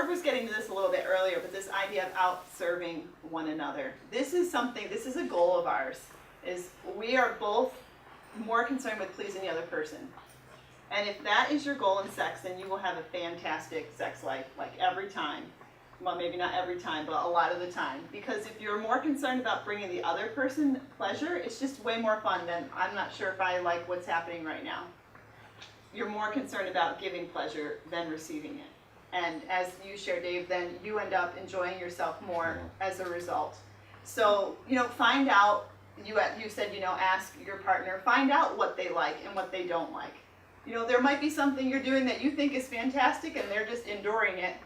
Barb was getting to this a little bit earlier, but this idea of out-serving one another. This is a goal of ours, is we are both more concerned with pleasing the other person. And if that is your goal in sex, then you will have a fantastic sex life, like every time. Well, maybe not every time, but a lot of the time. Because if you're more concerned about bringing the other person pleasure, it's just way more fun than, I'm not sure if I like what's happening right now. You're more concerned about giving pleasure than receiving it. And as you share, Dave, then you end up enjoying yourself more as a result. So, find out, you said, ask your partner, find out what they like and what they don't like. There might be something you're doing that you think is fantastic and they're just enduring it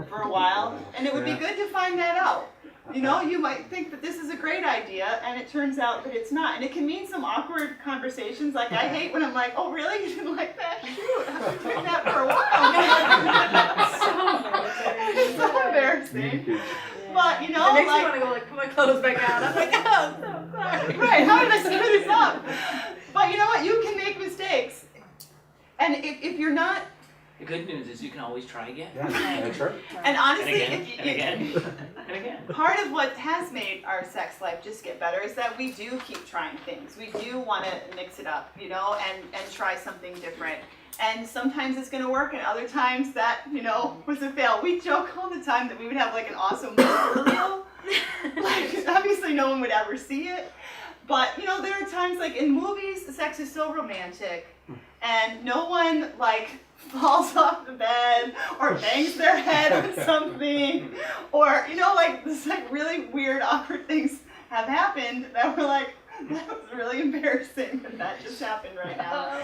for a while, and it would be good to find that out. You might think that this is a great idea, and it turns out that it's not. And it can mean some awkward conversations, like I hate when I'm like, oh really, you didn't like that? Shoot, I've been doing that for a while. It's so embarrassing. But, It makes me want to go, put my clothes back on. I'm like, oh, so sorry. Right, how did I screw this up? But you know what, you can make mistakes. And if you're not... The good news is you can always try again. Yeah, that's right. And honestly, and again. And again. Part of what has made our sex life just get better is that we do keep trying things. We do want to mix it up, and try something different. And sometimes it's going to work, and other times that, was a fail. We joke all the time that we would have like an awesome reel. Obviously no one would ever see it. But, there are times like in movies, sex is so romantic, and no one falls off the bed or bangs their head on something, or this really weird, awkward things have happened that we're like, that was really embarrassing that just happened right now.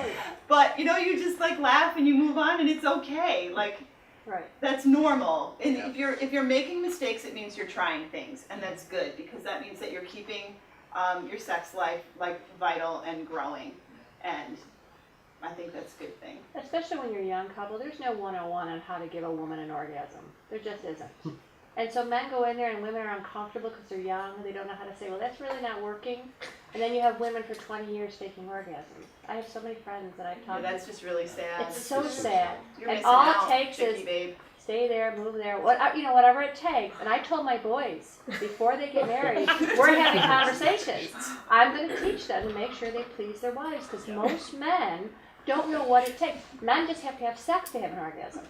But you just laugh and you move on, and it's okay. Right. That's normal. And if you're making mistakes, it means you're trying things, and that's good, because that means that you're keeping your sex life vital and growing, and I think that's a good thing. Especially when you're a young couple, there's no 101 on how to give a woman an orgasm. There just isn't. And so men go in there and women are uncomfortable because they're young and they don't know how to say, well, that's really not working. And then you have women for 20 years faking orgasms. I have so many friends that I've talked to. That's just really sad. It's so sad. You're and missing all out, it takes Chicky is babe. stay there, move there, whatever it takes. And I told my boys, before they get married, we're having conversations. I'm going to teach them to make sure they please their wives, because most men don't know what it takes. Men just have to have sex to have an orgasm.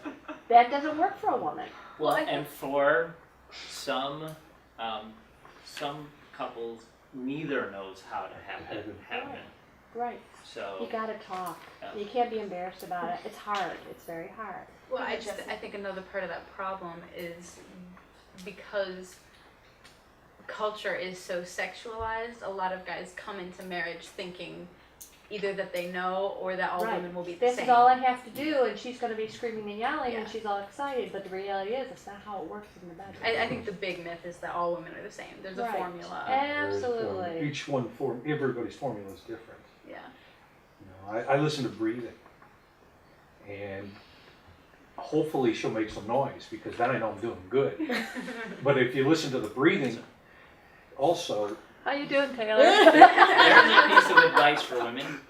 That doesn't work for a woman. Well, and for some couples, neither knows how to have that happen. Right. So You gotta talk. Yeah. You can't be embarrassed about it. It's hard. It's very hard. Well, I think another part of that problem is because culture is so sexualized, a lot of guys come into marriage thinking either that they know or that all Right. women will be the This same. is all I have to do, and she's gonna be screaming and yelling, and Yeah. she's all excited. But the reality is, it's not how it works in the bedroom. I think the big myth is that all women are the same. There's a Right. formula. Absolutely. Each everybody's formula is different. Yeah. I listen to breathing, and hopefully she'll make some noise, because then I know I'm doing good. But if you listen to the breathing, also, How you doing, Taylor? there's a piece of advice for women.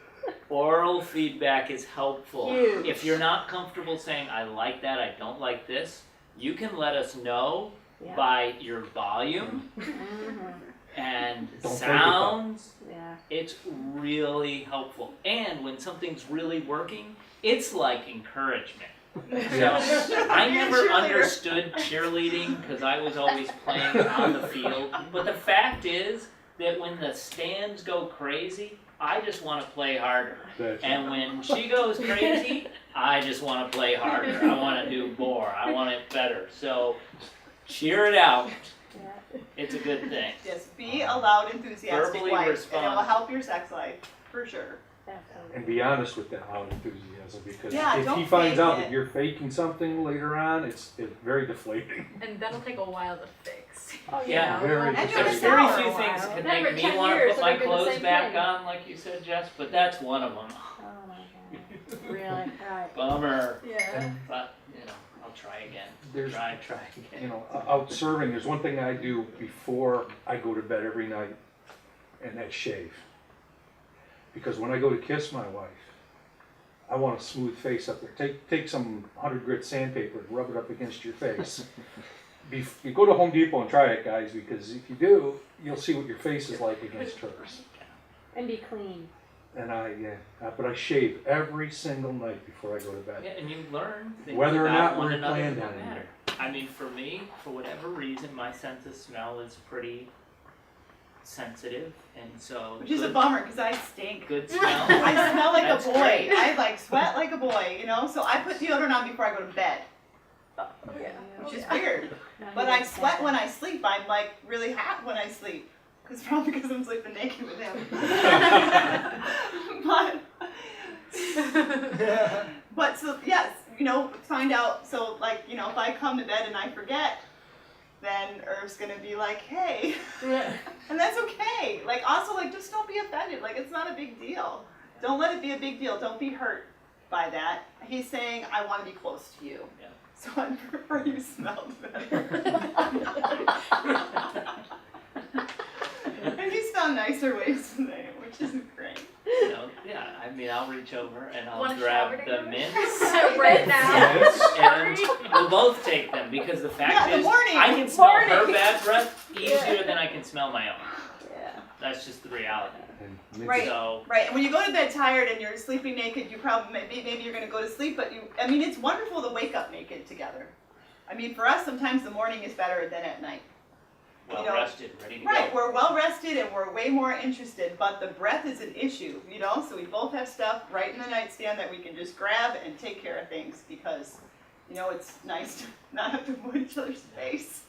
Oral feedback is helpful. Huge. If you're not comfortable saying, I like that, I don't like this, you can let us know Yeah. by your volume Mhm. and Don't sounds. Yeah. It's really helpful. And when something's really working, it's like encouragement. So I You're a never cheerleader. understood cheerleading because I was always playing on the field. But the fact is that when the stands go crazy, I just want to play harder. And when she goes crazy, I just want to play harder. I want to do more. I want it better. So cheer it out. Yeah. It's a good thing. Just be a loud, enthusiastic Verbally wife, and it respond. will help your sex life, for sure. Absolutely. and be honest with that loud enthusiasm, because Yeah, if don't he finds fake out it. that you're faking something later on, it's very deflating. And that'll take a while to fix. Oh, Yeah. Very And you're There's gonna very sour few a things while. that can Remember, make 10 me want to years, put my it'll be the clothes same back thing. on, like you said, Jess, but that's one of them. Oh my God. Really? Right. Bummer. Yeah. But, I'll try again. There's, Try again. out serving, there's one thing I do before I go to bed every night, and that's shave. Because when I go to kiss my wife, I want a smooth face up there. Take some 100 grit sandpaper and rub it up against your face. You go to Home Depot and try it, guys, because if you do, you'll see what your face is like against hers. And be clean. And but I shave every single night before I go to bed. Yeah, and you learn things Whether or about not one we're another planned that on it. matter. I mean, for me, for whatever reason, my sense of smell is pretty sensitive, and so Which is a good- bummer, because I stink. Good smell. I smell like That's a boy. great. I like sweat like a boy, you know? So I put deodorant on before I go to bed, which is weird. But I sweat when I sleep. I'm like really hot when I sleep. It's probably because I'm sleeping naked with him. But so yes, you know, find out. So like, you know, if I come to bed and I forget, then Irv's gonna be like, hey, and that's okay. Like also like just don't be offended. Like it's not a big deal. Don't let it be a big deal. Don't be hurt by that. He's saying I want to be close to you. Yeah. So I prefer you smelled better. And he's found nicer ways today, which is great. You know, yeah, I mean, I'll reach over and I'll Wanna grab shower the together? mints. Right now. And we'll both take them because the fact Yeah, the is, morning. I can smell her Morning. bad breath easier than I can smell my own. Yeah. That's just the reality. And Right. So, Right, and when you go to bed tired and you're sleeping naked, you probably maybe you're gonna go to sleep, but I mean it's wonderful to wake up naked together. I mean for us sometimes the morning is better than at night. well You know, rested, ready to Right, go. we're well rested and we're way more interested, but the breath is an issue, you know, so we both have stuff right in the nightstand that we can just grab and take care of things because, you know, it's nice to not have to avoid each other's face.